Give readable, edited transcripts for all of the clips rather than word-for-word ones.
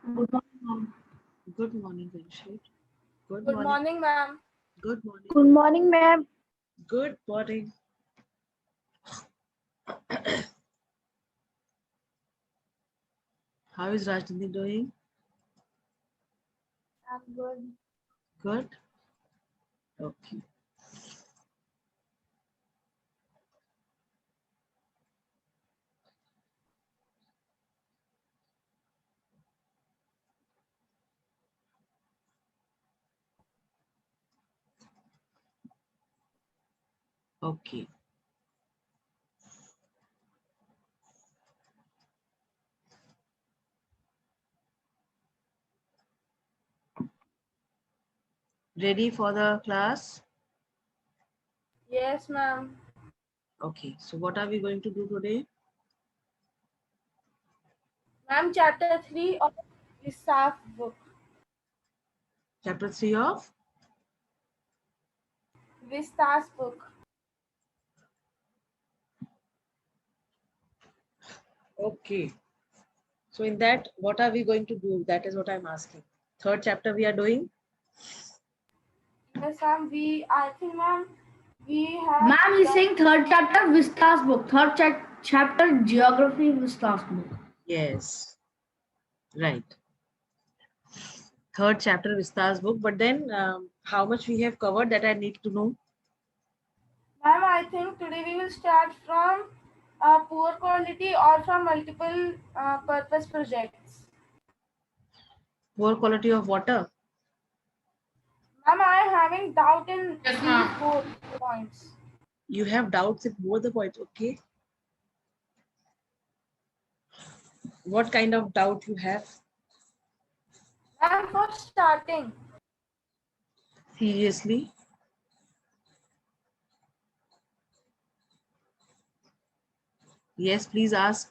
Good morning, ma'am. Good morning, Vinshit. Good Good morning. morning, ma'am. Good morning. Good morning, ma'am. Good morning. How is Rajniti doing? I'm good. Good. Okay. Okay. Ready for the class? Yes, ma'am. Okay. So what are we going to do today? Ma'am, chapter 3 of the staff book. Chapter 3 of? Vista's book. Okay. So in that, what are we going to do? That is what I'm asking. Third chapter we are doing? Yes, ma'am. I think, ma'am, we have. Ma'am is saying third chapter Vistas book. Third chapter Geography Vistas book. Yes. Right. Third chapter Vistas book. But then how much we have covered that I need to know? Ma'am, I think today we will start from poor quality or from multiple purpose projects. Poor quality of water. Ma'am, I am having doubt in Yes, these ma'am. both points. You have doubts in both the points. Okay. What kind of doubt you have? Ma'am, for starting, Seriously? Yes, please ask.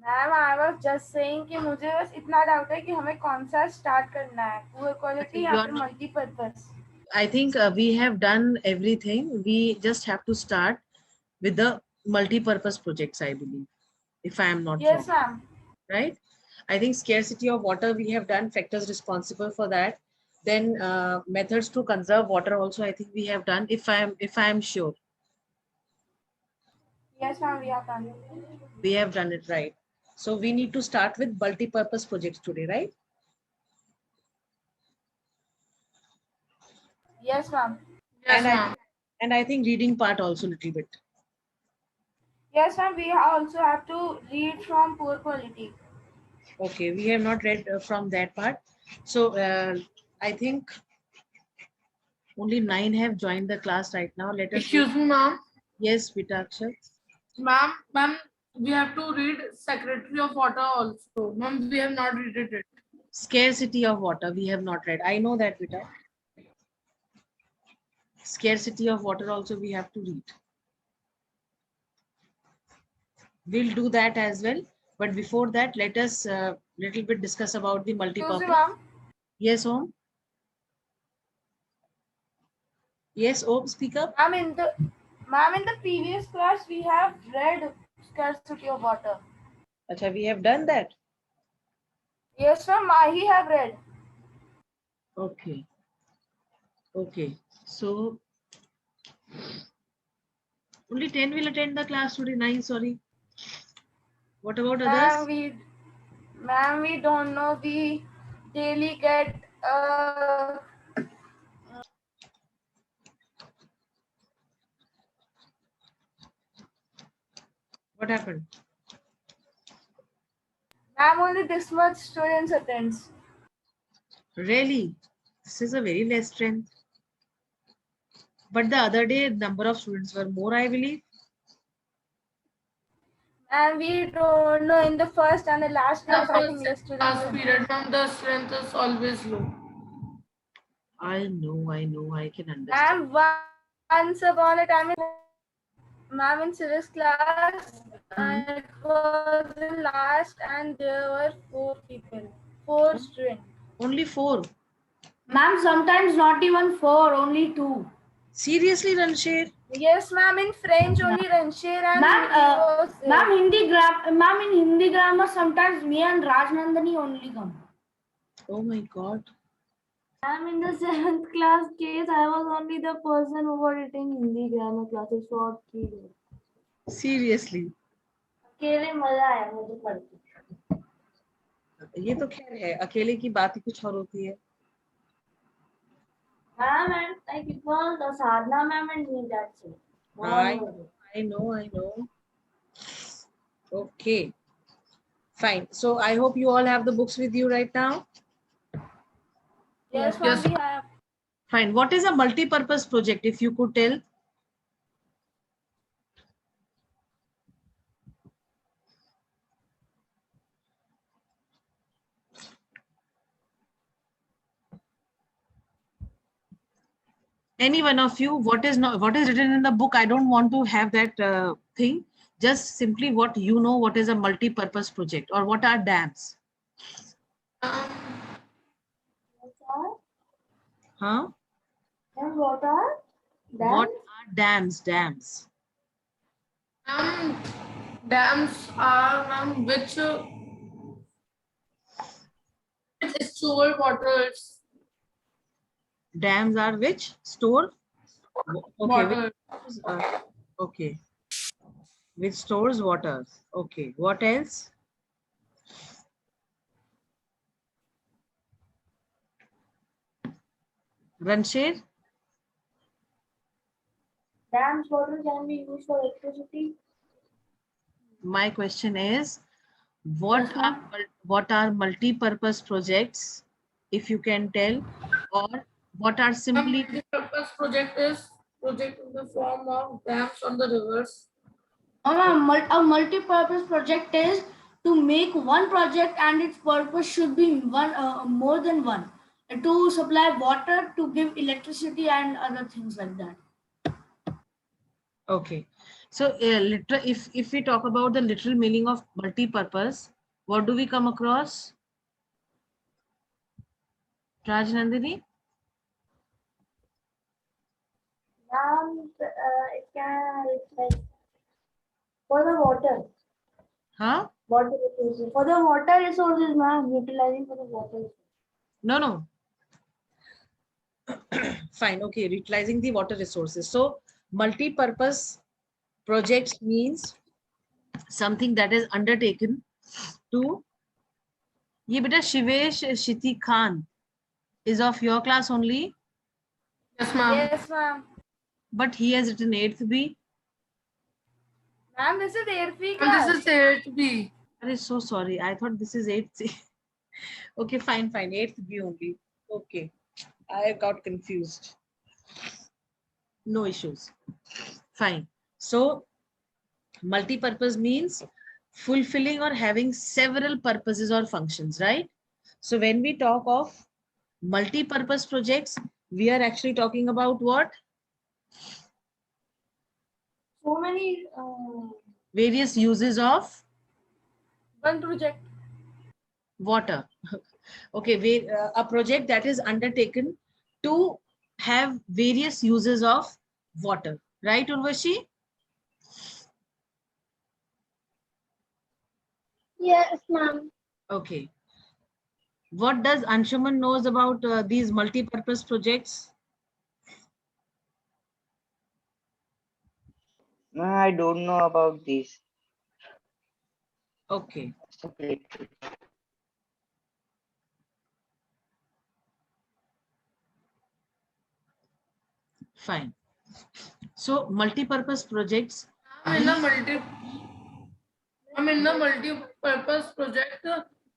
Ma'am I was just saying कि मुझे बस इतना doubt है कि हमें कौन सा start करना है पुअर Okay, क्वालिटी या you are फिर not. Multipurpose. I think we have done everything. We just have to start with the multi-purpose projects, I believe, if I am not yes wrong, ma'am. right? I think scarcity of water, we have done factors responsible for that. Then methods to conserve water also, I think we have done, if I am sure. Yes ma'am we have done. We have done it right. So we need to start with multi-purpose projects today, right? Yes ma'am. Yes, And I ma'am. think and I think reading part also a little bit. Yes ma'am we also have to read from poor quality. Okay, we have not read from that part. So I think only 9 have joined the class right now. Let us wait. Excuse me, ma'am. Yes, Vitakshar. Ma'am, we have to read Secretary of Water also. Ma'am, we have not read it. Scarcity of water, we have not read. I know that, Vita. Scarcity of water also we have to read. We'll do that as well. But before that, let us little bit discuss about the Excuse me multi-purpose. Ma'am. Yes, Om. Yes, Om, speak up. Ma'am in the previous class we have read scarcity of water. Acha, we have done that. Yes ma'am I have read. Okay. Okay. So only 10 will attend the class today. 9, sorry. What about ma'am others? we don't know we daily get What happened? ma'am only this much students attends. Really? This is a very less strength. But the other day, number of students were more, I believe. And we don't know in the first and the last The class, I think first less and students last were period, there. ma'am, the strength is always low. I know, I can understand. And once upon a time, ma'am in civics class, Hmm. it was in last, and there were 4 people, 4 students. Only 4. Ma'am, sometimes not even 4, only 2. Seriously, Ranshir? Yes, ma'am. In French only, Ranshir and Ma'am, he was there. ma'am, in Hindi grammar, sometimes me and Rajnandani only come. Oh my God. Ma'am, in the 7th class case, I was only the person who was taking Hindi grammar classes for 3 days. Seriously. अकेले मजा आया मुझे पढ़ के. ये तो खैर है, अकेले की बात ही कुछ और होती है. Ma'am, and like it was the Sadhana ma'am and me, that's it. No one was there. I know. Okay. Fine. So I hope you all have the books with you right now. Yes, ma'am. Yes. We have. Fine. What is a multi-purpose project, if you could tell? Any one of you, what is written in the book? I don't want to have that thing. Just simply what you know, what is a multi-purpose project, or what are dams? Huh? And what are What dams? are dams? Dams. Dams are which store waters. Dams are which? Store? Okay. Water. Okay. Which stores water. Okay. What else? Ranshir? Dams water can be used for electricity. My question is, what Yes, ma'am. what are multi-purpose projects, if you can tell, or what are simply Multi-purpose project is project in the form of dams on the rivers. A multi-purpose project is to make one project and its purpose should be more than one. To supply water, to give electricity and other things like that. okay? So if we talk about the literal meaning of multi-purpose, what do we come across? Rajnandini? It's like for the water. Huh? Water resources. For the water resources, ma'am, utilizing for the water. No. Fine. Okay. Utilizing the water resources. So multi-purpose projects means something that is undertaken to. Ye beta Shivesh Shiti Khan is of your class only, Yes, ma'am. Yes, ma'am. but he has written 8th B. Ma'am, this is 8th And class. this is 8B. I'm so sorry. I thought this is 8th C. Okay, fine. 8th B only. Okay. I got confused. No issues. Fine. So multi-purpose means fulfilling or having several purposes or functions, right? So when we talk of multi-purpose projects, we are actually talking about what? So many Various uses of One project. water. Okay, a project that is undertaken to have various uses of water, right, Urvashi? Yes, ma'am. Okay. What does Anshuman knows about these multi-purpose projects? No, I don't know about this. Okay. Fine. So multi-purpose projects. In the multi-purpose project,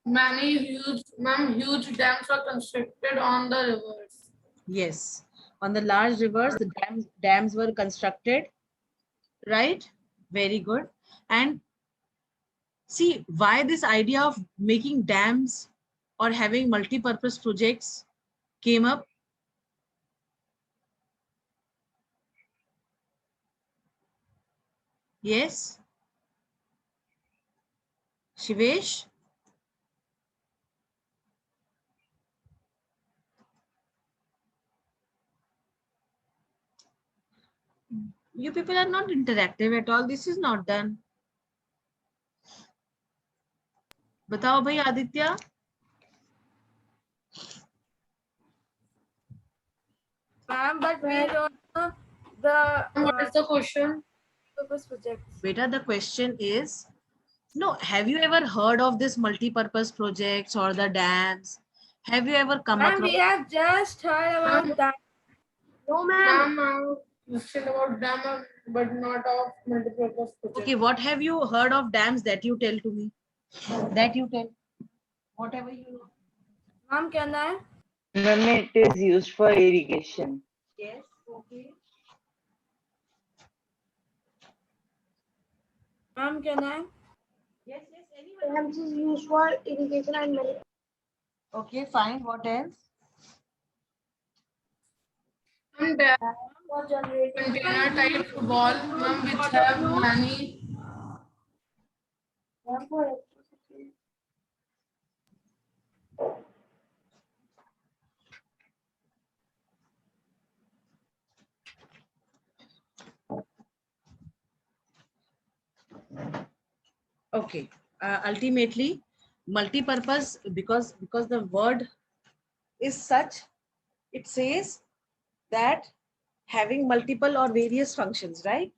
many huge dams are constructed on the rivers. Yes. On the large rivers, the dams were constructed, right? Very good. And see why this idea of making dams or having multi-purpose projects came up. Yes. Shivesh? You people are not interactive at all. This is not done. बताओ भाई Aditya. Ma'am, but we don't know the What is the question? purpose projects. Beta, the question is, no, have you ever heard of this multi-purpose projects or the dams? Have you ever come Ma'am, across? we have just heard about that. No, ma'am. Ma'am, question about dam, but not of multipurpose project. Okay, what have you heard of dams that you tell to me? That you tell. Whatever you know. Ma'am, can I? Ma'am, it is used for irrigation. Yes, okay. Ma'am, can I? Yes, anyone. Dams is used for irrigation and milk. Okay, fine. What else? And dam For generating. container type wall, ma'am, which have many. Dam for electricity. Okay. Ultimately, multi-purpose, because the word is such, it says that having multiple or various functions, right?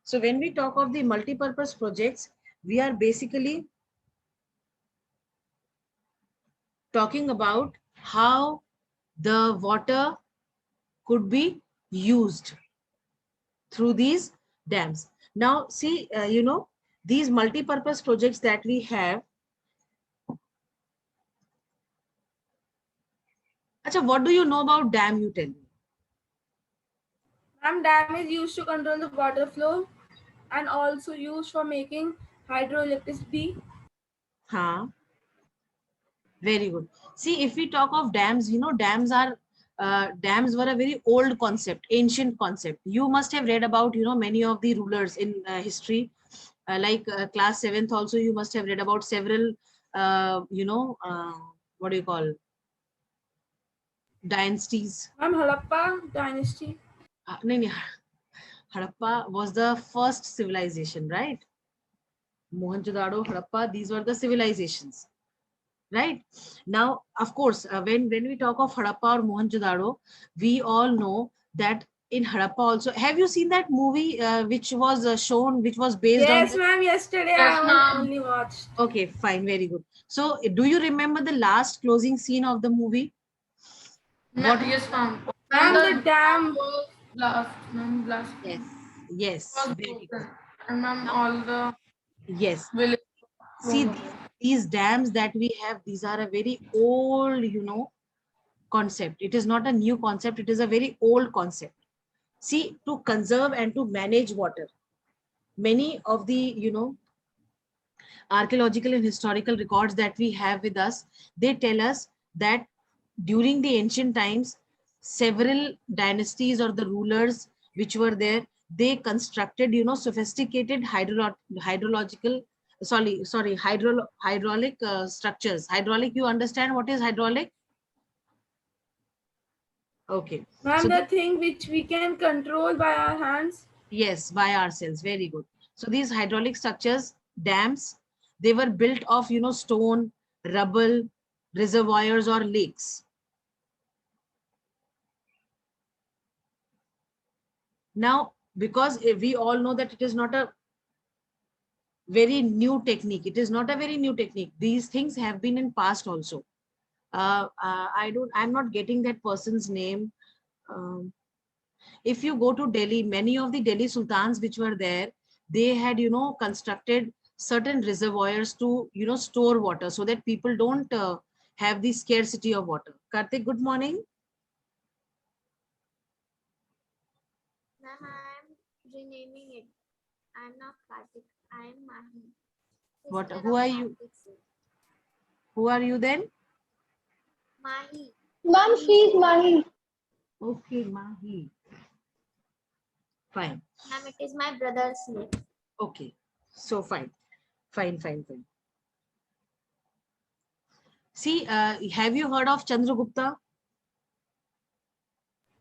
So when we talk of the multi-purpose projects, we are basically talking about how the water could be used through these dams. Now, see, these multi-purpose projects that we have. Acha, what do you know about dam, you tell me? Ma'am, dam is used to control the water flow and also used for making hydroelectricity. Huh? Very good. See, if we talk of dams, dams were a very old concept, ancient concept. You must have read about, many of the rulers in history, like class 7th also, you must have read about several, what do you call, dynasties. Ma'am, Harappa dynasty. No, no, Harappa was the first civilization, right? Mohenjo-daro, Harappa, these were the civilizations. Right now, of course, when we talk of Harappa or Mohenjo-daro, we all know that in Harappa also. Have you seen that movie which was shown, which was based on? Yes, ma'am. Yesterday Yes, I ma'am. only watched. Okay, fine, very good. So, do you remember the last closing scene of the movie? What? Yes, ma'am. Ma'am, And the dam. was blast, ma'am, blast. Yes, yes, Was very good. broken. And ma'am, all the Yes. village. See, was- these dams that we have, these are a very old, concept. It is not a new concept. It is a very old concept. See, to conserve and to manage water, many of the, archaeological and historical records that we have with us, they tell us that during the ancient times, several dynasties or the rulers which were there, they constructed, sophisticated hydrological, hydraulic structures. Hydraulic, you understand what is hydraulic? Okay. Ma'am, So the thing which we can control by our hands. yes, by ourselves. Very good. So these hydraulic structures, dams, they were built of, stone, rubble, reservoirs or lakes. Now, because we all know that it is not a very new technique. It is not a very new technique. These things have been in past also. I'm not getting that person's name. Um, if you go to Delhi, many of the Delhi sultans which were there, they had, constructed certain reservoirs to, store water so that people don't have the scarcity of water. Karthik, good morning. Ma'am, I am renaming it. I am not Kartik. I am Mahi. What? Instead Who of are you? Kartik, sir. Who are you then? Mahi. Ma'am, she is Mahi. Okay, Mahi. Fine. Ma'am, it is my brother's name. Okay. So fine. Fine. See, have you heard of Chandragupta?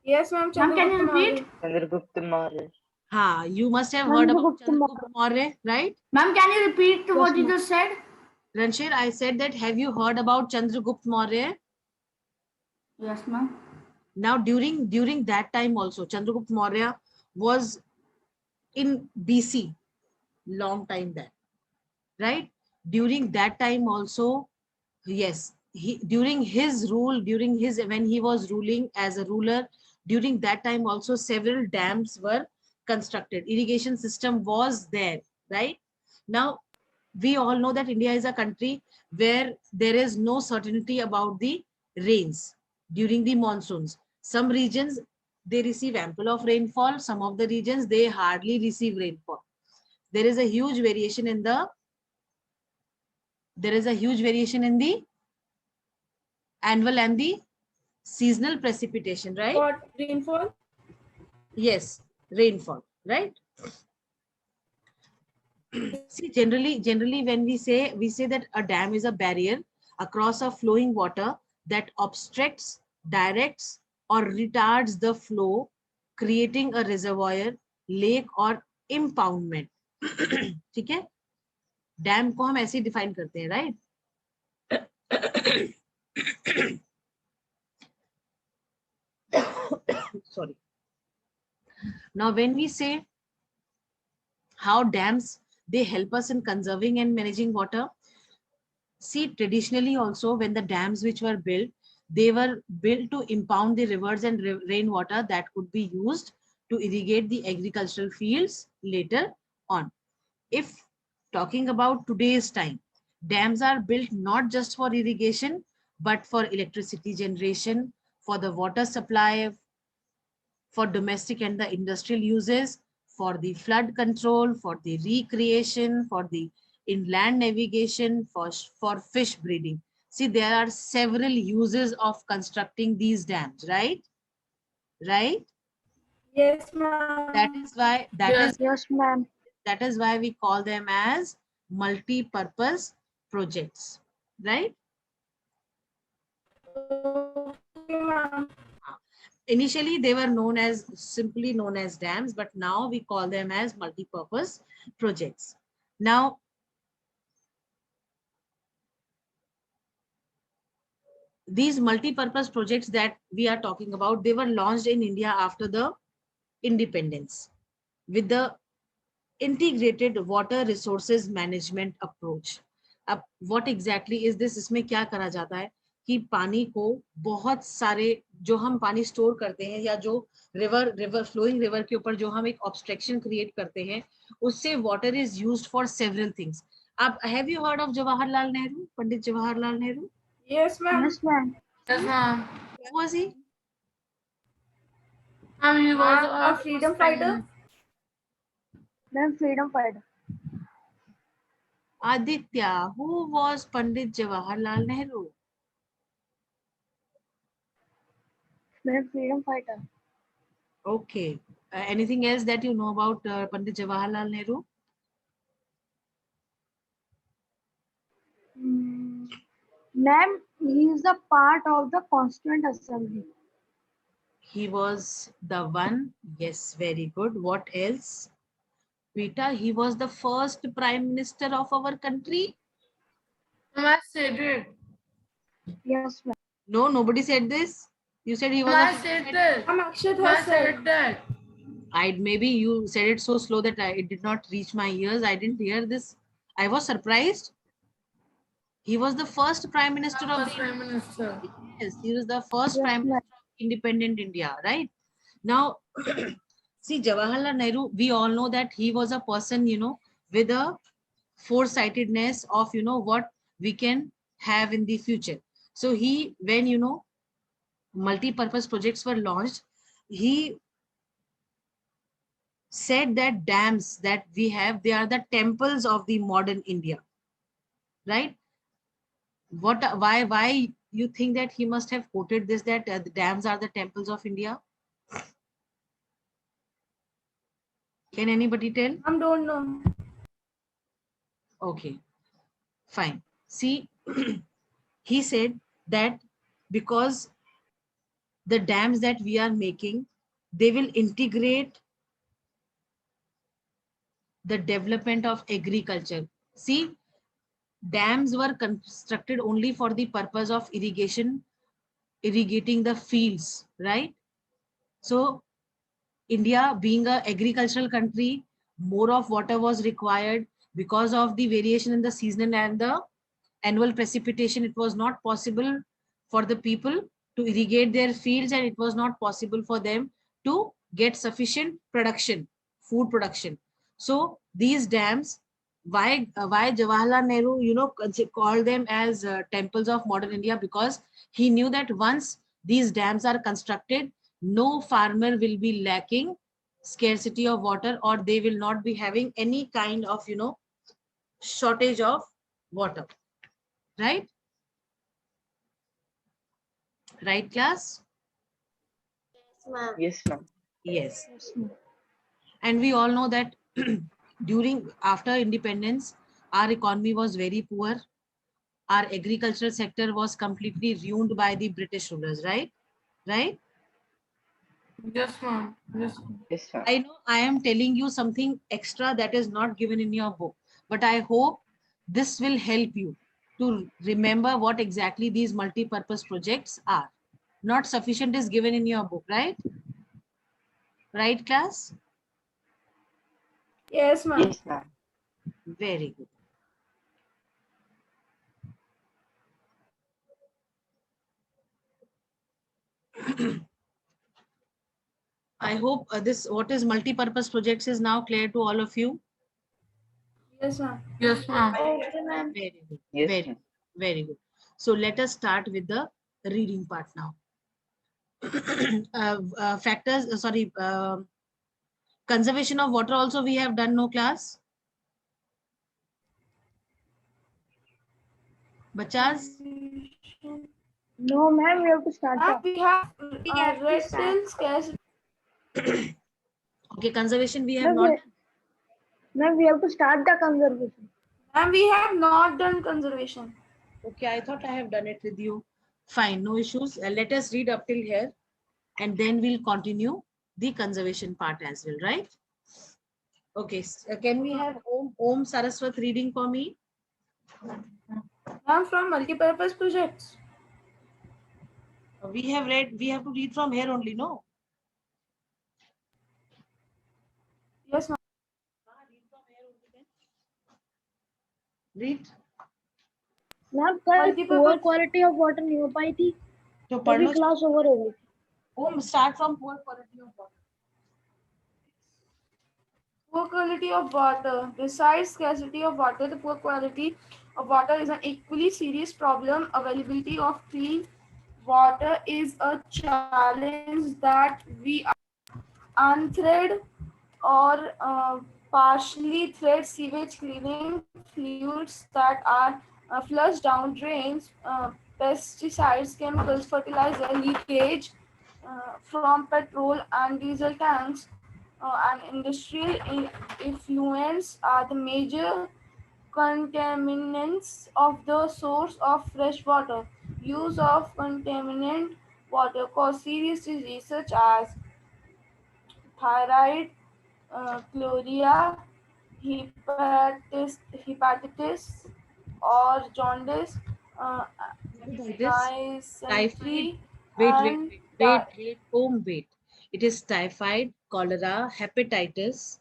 Yes, ma'am. Ma'am, can you Chandragupta repeat? Maurya. Chandragupta Maurya. Ha, you must have heard about Chandragupta Maurya, right? Ma'am, can you repeat what you just said? Ranshir, I said that have you heard about Chandragupta Maurya? Yes, ma'am. Now during that time also, Chandragupta Maurya was in BC, long time back, right? During that time also, yes, during his rule, when he was ruling as a ruler, during that time also several dams were constructed. Irrigation system was there, right? Now we all know that India is a country where there is no certainty about the rains during the monsoons. Some regions they receive ample of rainfall, some of the regions they hardly receive rainfall. There is a huge variation in the annual and the seasonal precipitation, right? What rainfall? Yes, rainfall, right? See, generally when we say that a dam is a barrier across a flowing water that obstructs, directs or retards the flow, creating a reservoir, lake or impoundment. ठीक है? Dam को हम ऐसे ही define करते हैं, right? Sorry. Now when we say how dams they help us in conserving and managing water, see, traditionally also when the dams which were built, they were built to impound the rivers and rainwater that could be used to irrigate the agricultural fields later on. If talking about today's time, dams are built not just for irrigation, but for electricity generation, for the water supply, for domestic and the industrial uses, for the flood control, for the recreation, for the inland navigation, for fish breeding. See, there are several uses of constructing these dams, right? Right? Yes, ma'am. That is why Yes, ma'am. that is why we call them as multi-purpose projects, right? Okay, ma'am. Initially they were simply known as dams, but now we call them as multi-purpose projects. Now these multi-purpose projects that we are talking about, they were launched in India after the independence with the integrated water resources management approach. अब what exactly is this? इसमें क्या करा जाता है कि पानी को बहुत सारे जो हम पानी स्टोर करते हैं या जो रिवर फ्लोइंग रिवर के ऊपर जो हम एक ऑब्स्ट्रक्शन क्रिएट करते हैं, उससे water is used for several things. अब have you heard of Jawaharlal Nehru, Pandit Jawaharlal Nehru? Yes, ma'am. Yes, ma'am. Yes, ma'am. Who was he? He was A freedom fighter. Ma'am, freedom fighter. Aditya, who was Pandit Jawaharlal Nehru? Ma'am, freedom fighter. Okay. Anything else that you know about Pandit Jawaharlal Nehru? Ma'am, he is a part of the Constituent Assembly. He was the one. Yes, very good. What else? Beta, he was the first prime minister of our country. I said it. Yes, ma'am. No, nobody said this. You said he was. I said that. Akshat I has said. said that. Maybe you said it so slow that it did not reach my ears. I didn't hear this. I was surprised. He was the first prime minister of First Prime Minister. Yes, he was the first Yes, prime ma'am. minister of independent India, right? Now, see, Jawaharlal Nehru, we all know that he was a person, with a foresightedness of, what we can have in the future. So he, when, multi-purpose projects were launched, he said that dams that we have, they are the temples of the modern India, right? Why you think that he must have quoted this, that the dams are the temples of India? Can anybody tell? I don't know. Okay, fine. See, he said that because the dams that we are making, they will integrate the development of agriculture. See, dams were constructed only for the purpose of irrigation, irrigating the fields, right? So India being a agricultural country, more of water was required because of the variation in the season and the annual precipitation. It was not possible for the people to irrigate their fields, and it was not possible for them to get sufficient production, food production. So these dams, why Jawaharlal Nehru, called them as temples of modern India, because he knew that once these dams are constructed, no farmer will be lacking scarcity of water, or they will not be having any kind of shortage of water. Right? Right, class? Yes, ma'am. Yes, ma'am. Yes. And we all know that after independence, our economy was very poor. Our agricultural sector was completely ruined by the British rulers, right? Right? Yes, ma'am. Yes, ma'am. Yes, ma'am. I know I am telling you something extra that is not given in your book, but I hope this will help you to remember what exactly these multi-purpose projects are. Not sufficient is given in your book, right? Right, class? Yes, ma'am. Yes, ma'am. Very good. I hope what is multi-purpose projects is now clear to all of you. Yes, ma'am. Yes, ma'am. Okay, ma'am. Very good. Yes, Very, ma'am. very good. So let us start with the reading part now. Conservation of water also we have done, no class? Bachas? No, ma'am, we have to start. We have have to read start. till scarcity. Okay, conservation we have Ma'am, not. Ma'am, we have to start the conservation. And we have not done conservation. Okay, I thought I have done it with you. Fine, no issues. Let us read up till here, and then we'll continue the conservation part as well, right? Okay, can we have Om Saraswat reading for me? Ma'am, from multi-purpose projects. We have to read from here only, no? Yes, ma'am. Read. Ma'am कल Multi-purpose- poor quality of water नहीं हो पाई थी तो तभी पढ़ लो। Class over हो गई. Om, start from poor quality of water. Poor quality of water. Besides scarcity of water, the poor quality of water is an equally serious problem. Availability of clean water is a challenge that we unthread or partially thread sewage cleaning fluids that are flushed down drains, pesticides, chemicals, fertilizer leakage from petrol and diesel tanks, and industrial effluents are the major contaminants of the source of fresh water. Use of contaminant water cause serious disease such as thyroid, chlorea, hepatitis or jaundice, uh, Hepatitis, typhoid. dysentery, Wait. and Om, wait. It is typhoid, cholera, hepatitis,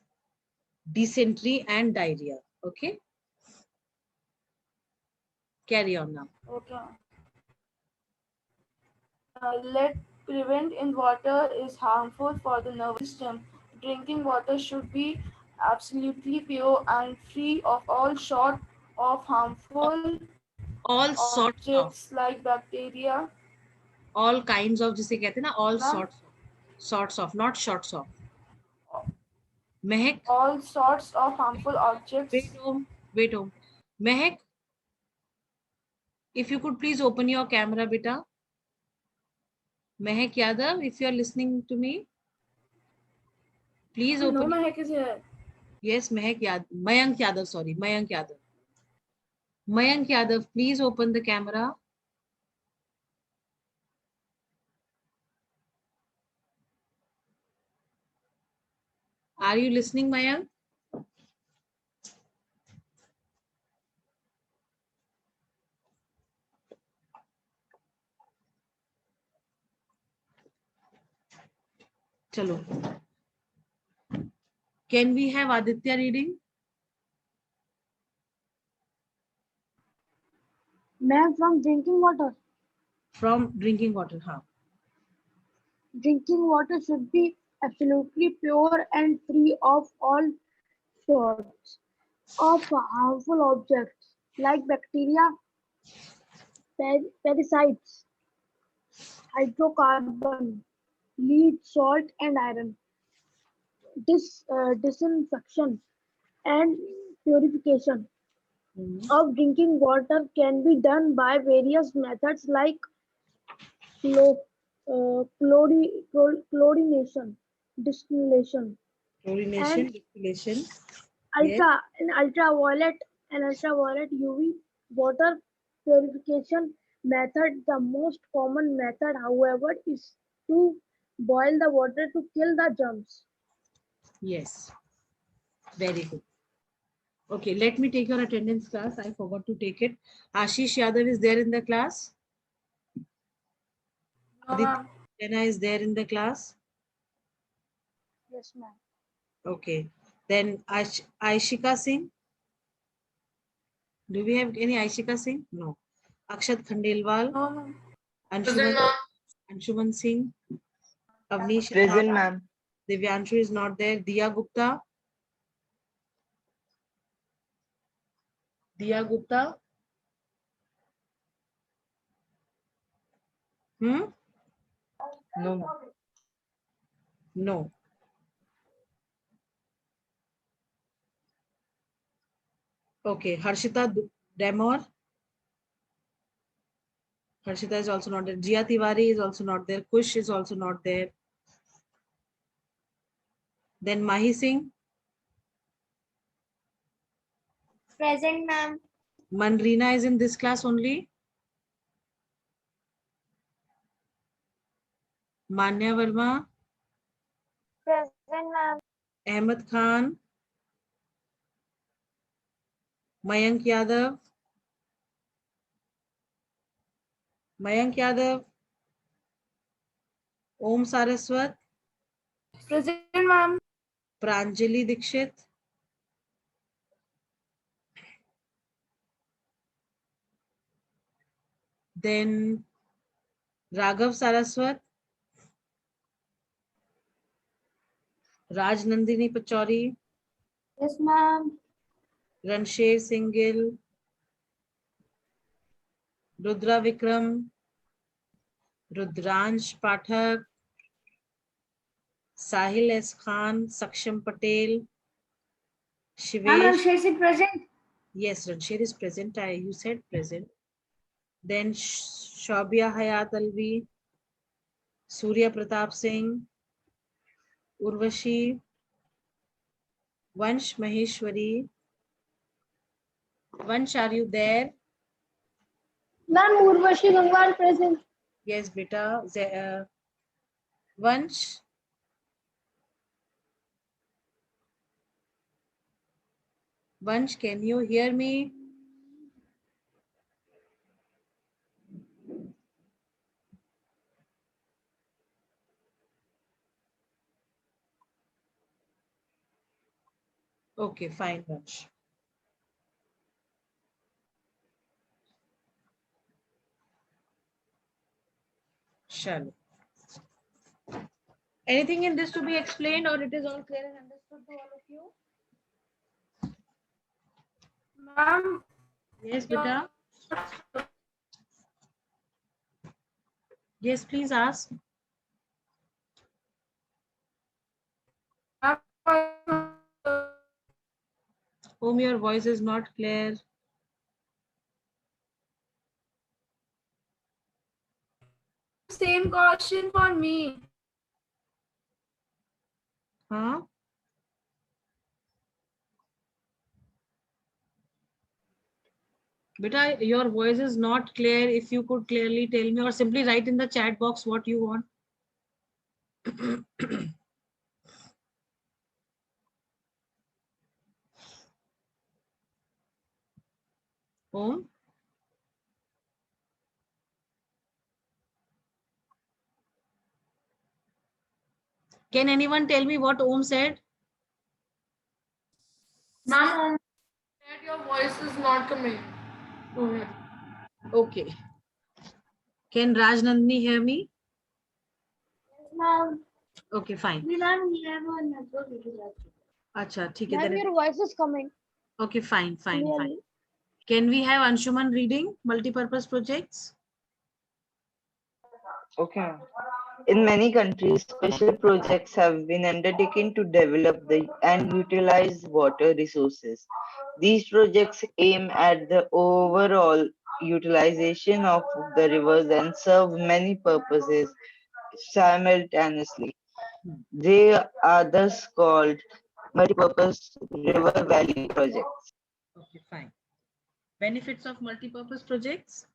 dysentery, and diarrhea. Okay. Carry on now. okay. Lead prevent in water is harmful for the nervous system. Drinking water should be absolutely pure and free of all sort of harmful All sorts of, objects like bacteria. all kinds of, जिसे कहते हैं ना, all Ma'am? sorts of, not shorts of. Mehak, All sorts of harmful objects. wait, Om. Mehak, if you could please open your camera, beta. Mehak Yadav, if you are listening to me, please No, open. Mahek is here. Yes, Mayank Yadav, sorry, Mayank Yadav. Mayank Yadav, please open the camera. Are you listening, Mayank? चलो, can we have Aditya reading? Ma'am, from drinking water. From drinking water, हाँ. Drinking water should be absolutely pure and free of all sorts of harmful objects like bacteria, parasites, hydrocarbon, lead, salt, and iron. Disinfection and purification of drinking water can be done by various methods like chlo- chlorination, distillation, Chlorination, and distillation. Yes. ultraviolet and ultraviolet UV water purification method. The most common method, however, is to boil the water to kill the germs. Yes. Very good. Okay, let me take your attendance class. I forgot to take it. Ashish Yadav is there in the class. No, Aditya ma'am. Jana is there in the class. Yes, ma'am. Okay. Then Aishika Singh. Do we have any Aishika Singh? No. Akshat Khandelwal. No, ma'am. Anshuman, Present, ma'am. Anshuman Singh. Avnish is not. Present, ma'am. Divyanshu is not there. Diya Gupta. Diya Gupta. Hmm? No, ma'am. No. Okay. Harshita Demor. Harshita is also not there. Jia Tiwari is also not there. Kush is also not there. Then Mahi Singh. Present, ma'am. Manrina is in this class only. Manya Verma. Present, ma'am. Ahmed Khan. Mayank Yadav. Mayank Yadav. Om Saraswat. Present, ma'am. Pranjali Dikshit. Then Raghav Saraswat. Raj Nandini Pachauri. Yes, ma'am. Ransher Singhil. Rudra Vikram. Rudransh Pathak. Sahil S. Khan. Saksham Patel. Ma'am, Shivesh. Shreyas present. Yes, Ransher is present. You said present. Then Shobia Hayat Alvi. Surya Pratap Singh. Urvashi. Vansh Maheshwari. Vansh, are you there? Ma'am, Urvashi Gangwar present. Yes, beta. Vansh. Vansh, can you hear me? Okay, fine, Vansh. Shall. Anything in this to be explained, or it is all clear and understood to all of you? Ma'am, Yes, beta. Yes, please ask. Whom your voice is not clear. same question for me. Huh? Beta, your voice is not clear. If you could clearly tell me, or simply write in the chat box what you want. Om. Can anyone tell me what Om said? Ma'am, that your voice is not coming to him. Okay. Can Rajnandini hear me? Ma'am, Okay, fine. we ma'am we have a network issue. Acha, theek hai, Ma'am, then your voice is coming okay, fine. clearly. Can we have Anshuman reading multi-purpose projects? Okay. In many countries, special projects have been undertaken to develop and utilize water resources. These projects aim at the overall utilization of the rivers and serve many purposes simultaneously. They are thus called multipurpose river valley projects. Okay, fine. Benefits of multi-purpose projects?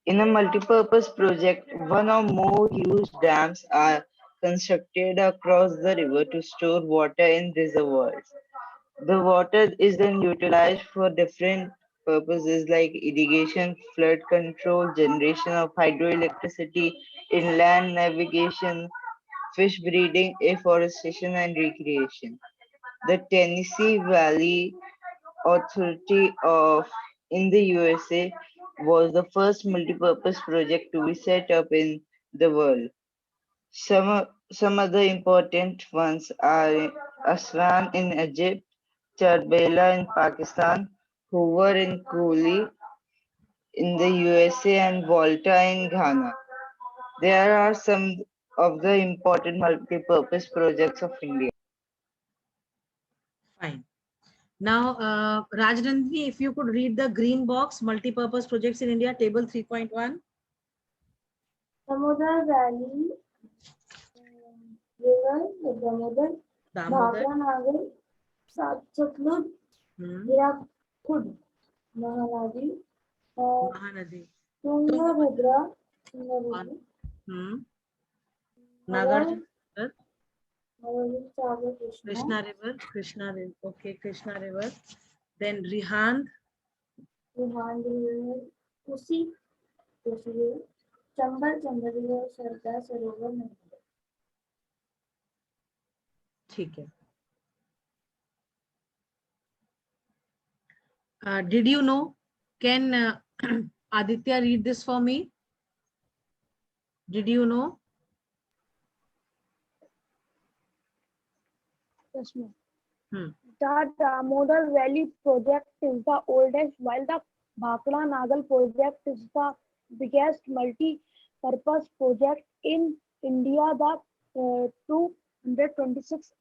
In a multipurpose project, one or more huge dams are constructed across the river to store water in reservoirs. The water is then utilized for different purposes like irrigation, flood control, generation of hydroelectricity, inland navigation, fish breeding, afforestation, and recreation. The Tennessee Valley Authority of in the USA was the first multipurpose project to be set up in the world. Some other important ones are Aswan in Egypt, Charbela in Pakistan, Hoover in Cooley in the USA, and Volta in Ghana. There are some of the important multipurpose projects of India. Fine. Now, Rajnandini, if you could read the green box, multi-purpose projects in India, table 3.1. Damodar Valley, River, Damodar, Damodar. Bhakra Nagar, Satluj, Hmm. Hirakud, Mahanadi, Mahanadi. Tungabhadra, Hmm. Nagar, Nagarjuna. Sagar, Krishna River. Krishna River. Okay, Krishna River. Then Rihand. River, Kusi, River, Chambal, River, Sardar, Sarovar, Narmada. ठीक है. Did you know? Can Aditya read this for me? Did you know? Yes, ma'am. Hmm. The Damodar Valley project is the oldest, while the Bhakra Nagal project is the biggest multi-purpose project in India. The 226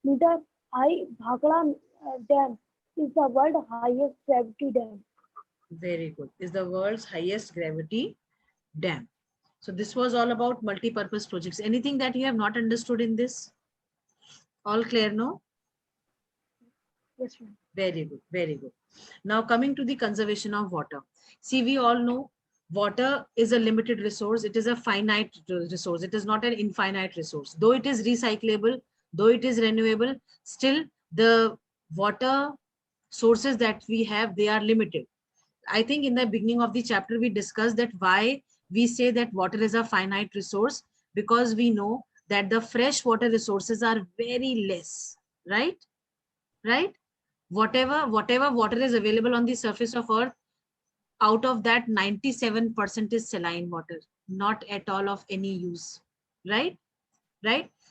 meter high Bhakra Dam is the world's highest gravity dam. Very good. Is the world's highest gravity dam. So this was all about multi-purpose projects. Anything that you have not understood in this? All clear, no? Yes, ma'am. Very good, very good. Now coming to the conservation of water. See, we all know water is a limited resource. It is a finite resource. It is not an infinite resource. Though it is recyclable, though it is renewable, still the water sources that we have, they are limited. I think in the beginning of the chapter, we discussed that why we say that water is a finite resource, because we know that the fresh water resources are very less, right? Right? Whatever water is available on the surface of earth, out of that 97% is saline water, not at all of any use, right?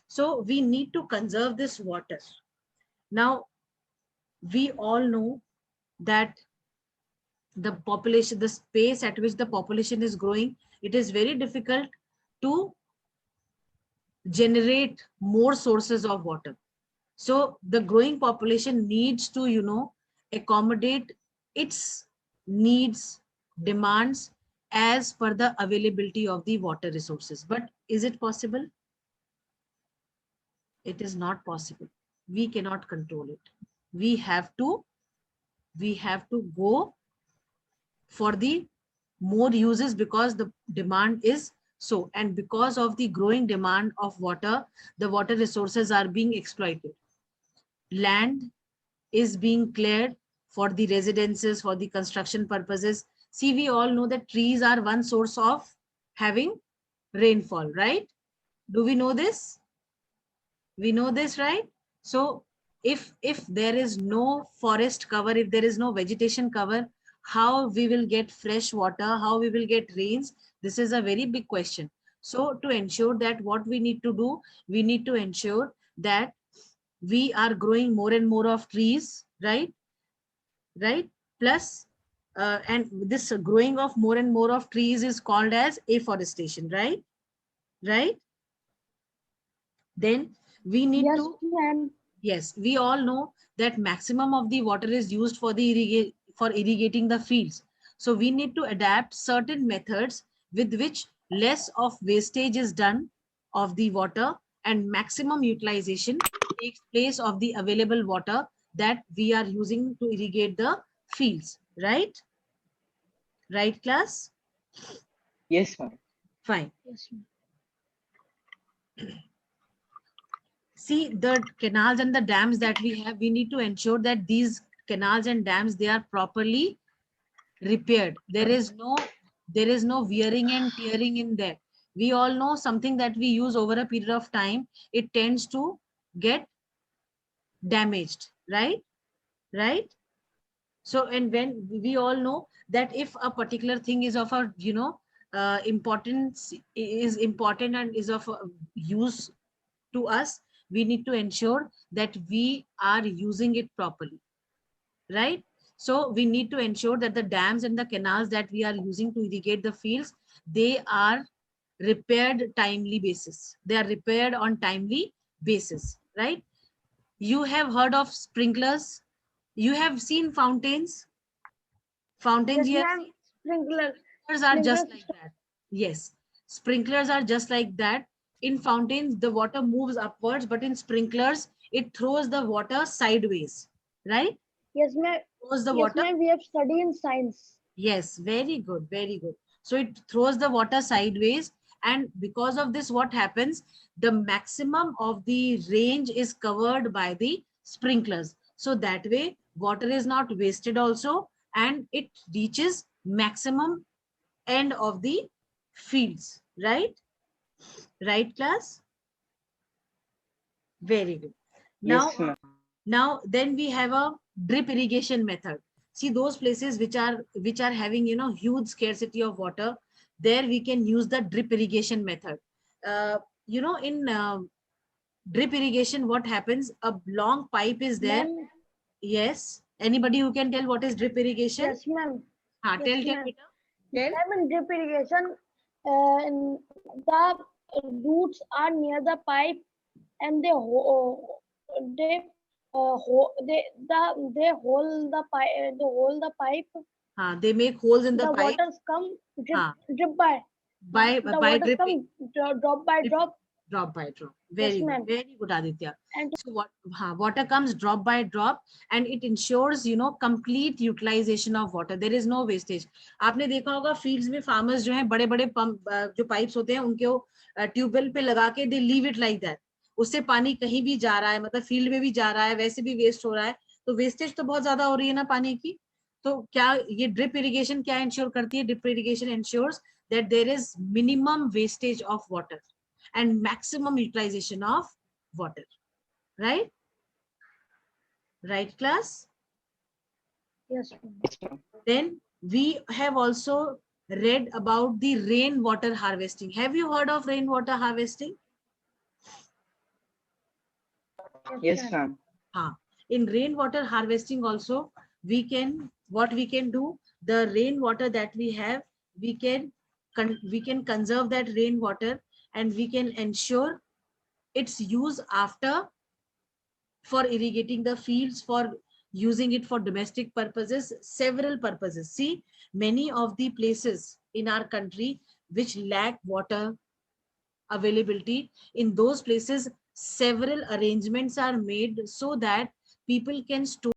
So we need to conserve this water. Now we all know that the population, the space at which the population is growing, it is very difficult to generate more sources of water. So the growing population needs to, accommodate its needs, demands as per the availability of the water resources. But is it possible? It is not possible. We cannot control it. We have to go for the more uses, because the demand is so, and because of the growing demand of water, the water resources are being exploited. Land is being cleared for the residences, for the construction purposes. See, we all know that trees are one source of having rainfall, right? Do we know this? We know this, right? So if there is no forest cover, if there is no vegetation cover, how we will get fresh water, how we will get rains? This is a very big question. So to ensure that, what we need to do, we need to ensure that we are growing more and more of trees, right? Right? Plus, and this growing of more and more of trees is called as afforestation, right? Right? Then we need Yes, to, ma'am. yes, we all know that maximum of the water is used for the irrigating the fields. So we need to adapt certain methods with which less of wastage is done of the water and maximum utilization takes place of the available water that we are using to irrigate the fields, right? Right, class? Yes, ma'am. Fine. Yes, ma'am. See, the canals and the dams that we have, we need to ensure that these canals and dams, they are properly repaired. There is no wearing and tearing in there. We all know something that we use over a period of time, it tends to get damaged, right? Right? So, and when we all know that if a particular thing is of a, importance, is important and is of use to us, we need to ensure that we are using it properly, right? So we need to ensure that the dams and the canals that we are using to irrigate the fields, they are repaired timely basis. They are repaired on timely basis, right? You have heard of sprinklers. You have seen fountains. Fountains Yes, you have ma'am. seen. Sprinklers. Sprinklers are just Sprinklers. like that. Yes. Sprinklers are just like that. In fountains, the water moves upwards, but in sprinklers, it throws the water sideways, right? Yes, ma'am. Throws the Yes, water. ma'am. We have studied in science. Yes, very good, very good. So it throws the water sideways, and because of this, what happens? The maximum of the range is covered by the sprinklers. So that way, water is not wasted also, and it reaches maximum end of the fields, right? Right, class? Very good. Yes, Now, ma'am. then we have a drip irrigation method. See, those places which are having, huge scarcity of water, there we can use the drip irrigation method. uh, in drip irrigation, what happens? A long pipe is there. Ma'am. Yes, anybody who can tell what is drip irrigation? Yes, ma'am. Yes, Tell ma'am. beta, tell. Ma'am, in drip irrigation, the roots are near the pipe, and they they hold the pipe. They hold the pipe. They make holes in the The pipe. waters come drip हाँ, drip by. The by waters dripping. come drop by Drip, drop. drop by drop. Yes, Very ma'am. good, Aditya. And So water comes drop by drop, and it ensures, complete utilization of water. There is no wastage. आपने देखा होगा fields में farmers जो हैं, बड़े बड़े pump जो pipes होते हैं, उनके वो ट्यूबवेल पे लगा के they leave it like that. उससे पानी कहीं भी जा रहा है, मतलब फील्ड में भी जा रहा है, वैसे भी वेस्ट हो रहा है, तो वेस्टेज तो बहुत ज्यादा हो रही है ना पानी की. तो क्या ये ड्रिप इरिगेशन क्या इंश्योर करती है? Drip irrigation ensures that there is minimum wastage of water and maximum utilization of water, right? Right, class? yes, ma'am. Yes, ma'am. Then we have also read about the rainwater harvesting. Have you heard of rainwater harvesting? Yes, ma'am. In rainwater harvesting also, what we can do, the rainwater that we have, we can conserve that rainwater, and we can ensure its use after, for irrigating the fields, for using it for domestic purposes, several purposes. See, many of the places in our country which lack water availability, in those places several arrangements are made so that people can store